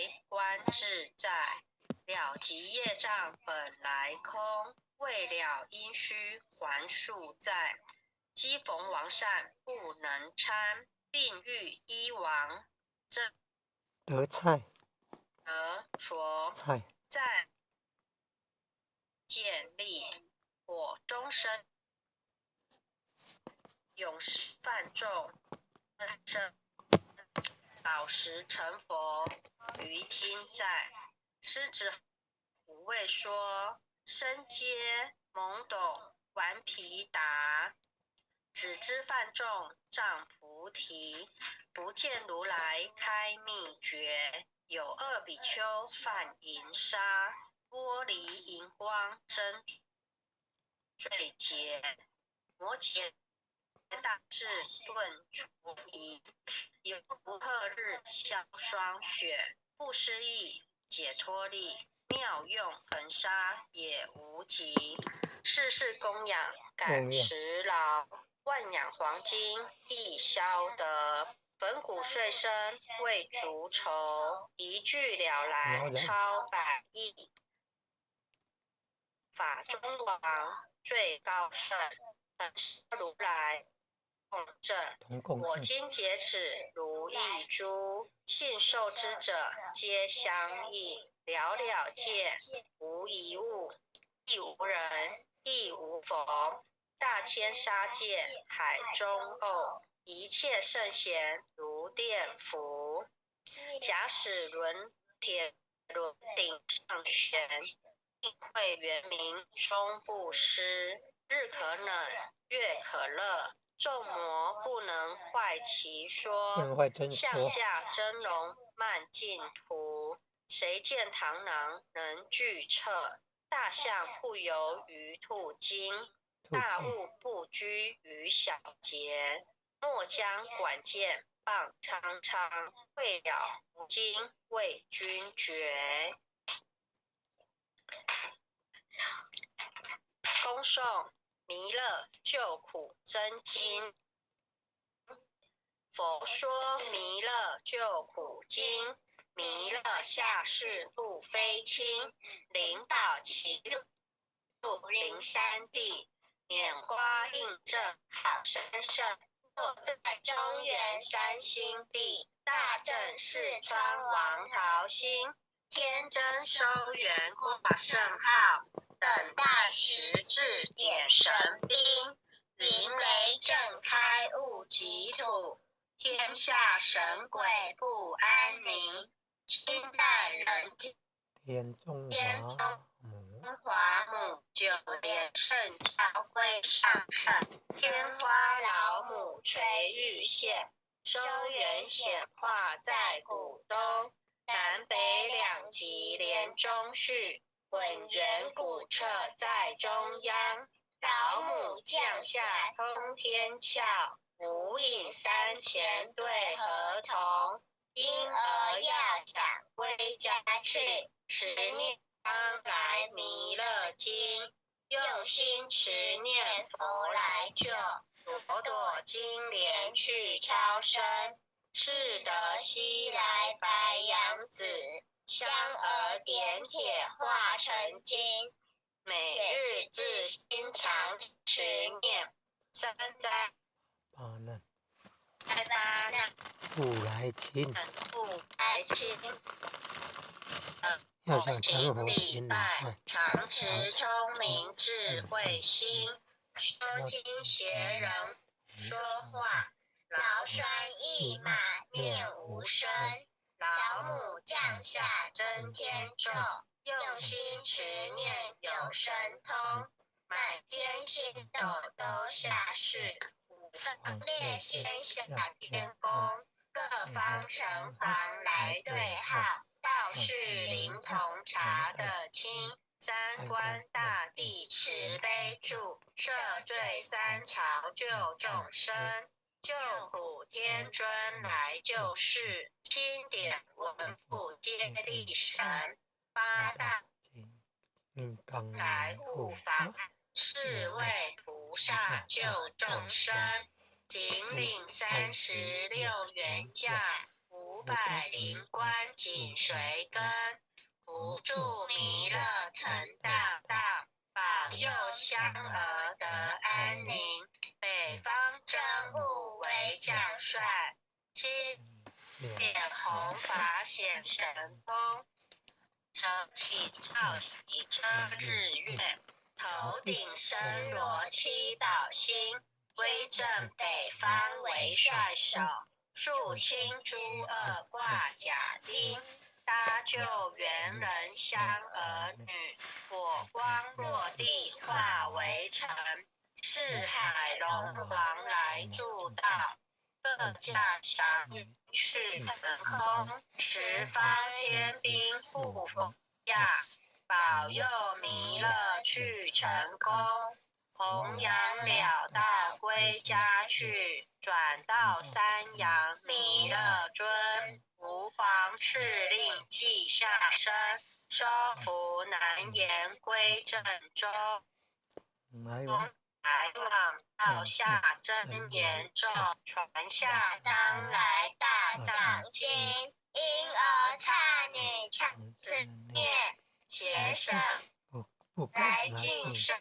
为观自在，了即业障本来空，未了因虚还数在。机逢王善不能参，并欲依王得菜说菜在建立我终身永世犯众生早时成佛于今在。师子五位说身皆懵懂顽皮达，只知犯众障菩提，不见如来开秘诀。有二比丘犯银沙，玻璃银光真最洁。摩羯大智顿除疑，有无赫日消霜雪。不思议解脱力，妙用恒沙也无极。世事供养感时劳，万两黄金亦消得。粉骨碎身为足筹，一句了然超百亿。法中王最高圣，本师如来共振。我今解此如意珠，信受之者皆相应。了了界，无一物，亦无人，亦无佛。大千沙界，海中偶，一切圣贤如电伏。假使轮铁轮顶上悬，定会圆明终不失。日可冷，月可热，众魔不能坏其说。向下真容慢净土，谁见螳螂能拒彻？大象不游于兔经，大物不居于小节。莫将管见棒苍苍，未了无经为君绝。恭诵弥勒救苦真经。佛说弥勒救苦经，弥勒下世度非轻，领导其路灵山地，拈花印证好生胜。坐在中原山心地，大正四川王桃心，天真收圆挂圣号，等待时至点神兵。云雷震开物极土，天下神鬼不安宁。今在人天中华母九连圣教会上圣，天花老母垂玉线，收圆显化在古东，南北两极连中续，混元古彻在中央。老母降下通天窍，无影三前对合同，因而要掌归家去，持念当来弥勒经，用心持念佛来救，朵朵金莲去超生，是得西来白羊子，香而点铁化成金。每日自心常持念，三灾八难不来侵，要向成佛礼拜，常持聪明智慧心，收听邪人说话，劳酸益满念无声。老母降下真天咒，用心持念有神通，满天星斗都下世，五方列仙下天宫，各方城隍来对号，道士灵童查得清，三官大帝慈悲助，赦罪三朝救众生，救苦天尊来救世，钦点文父接力神，八大来护法，是为菩萨救众生，仅领36元价，无拜灵官紧随跟，福祝弥勒成大道，保佑香儿得安宁。北方真武为将帅，七点红法显神通，遮起照喜遮日月，头顶身罗七宝星，威震北方为帅首，肃清诸恶挂甲钉，搭救猿人香儿女，火光落地化为尘，四海龙王来助道，各驾祥云去腾空，十方天兵护佛驾，保佑弥勒去成功。弘扬了道归家去，转到三阳弥勒尊，吾皇敕令记下身，收服难言归正中。来往来往道下真言咒，传下当来大藏经，婴儿差女唱自念，邪神不来晋升。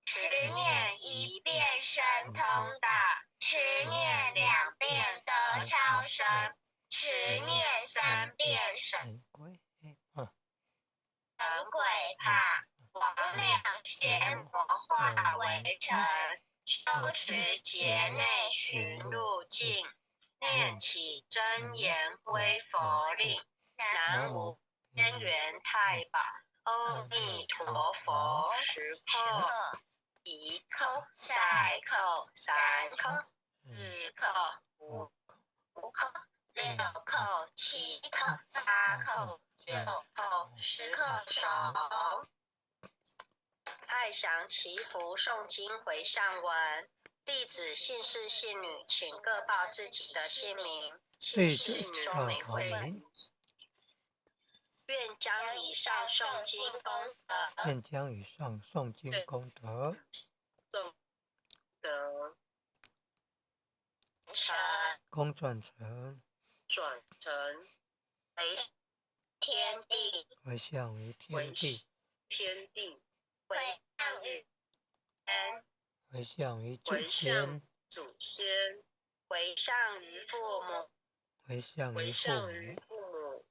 十念一遍神通道，十念两遍得超生，十念三遍神鬼怕，王两邪魔化为尘，修持劫内寻路径，念起真言归佛令，南无天元太保阿弥陀佛，十叩。一叩，再叩，三叩，四叩，五叩，六叩，七叩，八叩，九叩，十叩手。爱祥祈福诵经回向文，弟子姓氏姓女，请各报自己的姓名。姓氏钟美惠，愿将以上诵经功德，愿将以上诵经功德公转成为天地，回向于天地，回向于人，回向于祖先，回向于父母，回向于父母，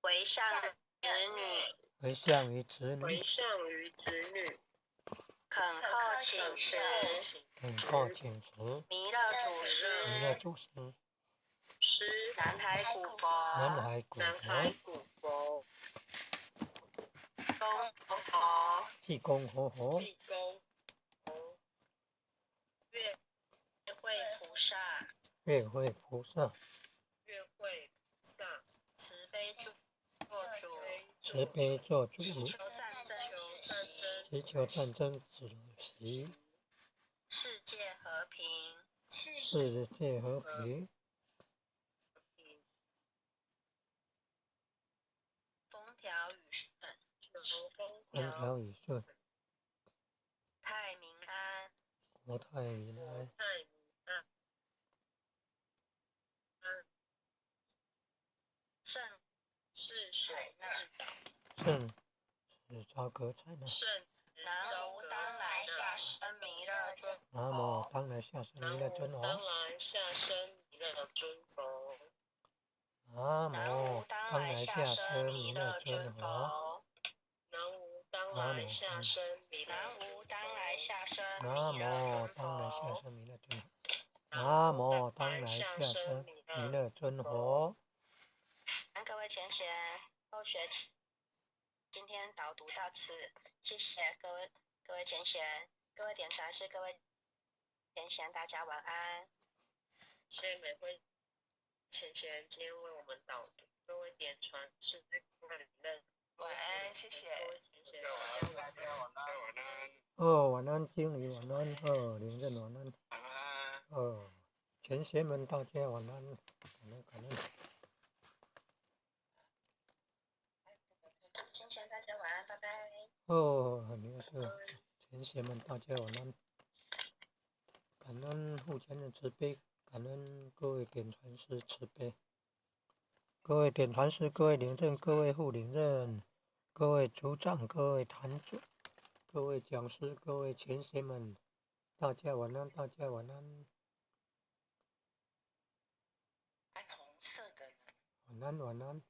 回向子女，回向于子女，恳候请辞，恳候请辞，弥勒祖师，南海古佛，南海古佛，济公活佛，月会菩萨，月会菩萨，慈悲做主，慈悲做主，祈求战争止息，祈求战争止息，世界和平，世界和平，风调雨顺，风调雨顺，太平安，国泰民安，盛世水难，圣是超格才能，南无当来下生弥勒尊，南无当来下生弥勒尊佛，南无当来下生弥勒尊佛，南无当来下生弥勒尊佛，南无当来下生弥勒尊佛。各位前贤，后学今天导读到此，谢谢各位前贤，各位点传是各位前贤，大家晚安。谢谢每位前贤今天为我们导读，各位点传是各位人，晚安，谢谢。各位前贤，大家晚安。晚安，经理晚安，林任晚安，前贤们大家晚安，感恩。前贤大家晚安，拜拜。你是前贤们大家晚安，感恩父亲的慈悲，感恩各位点传师慈悲，各位点传师，各位领证，各位副领证，各位组长，各位坛主，各位讲师，各位前贤们，大家晚安，大家晚安。暗红色的呢？晚安，晚安。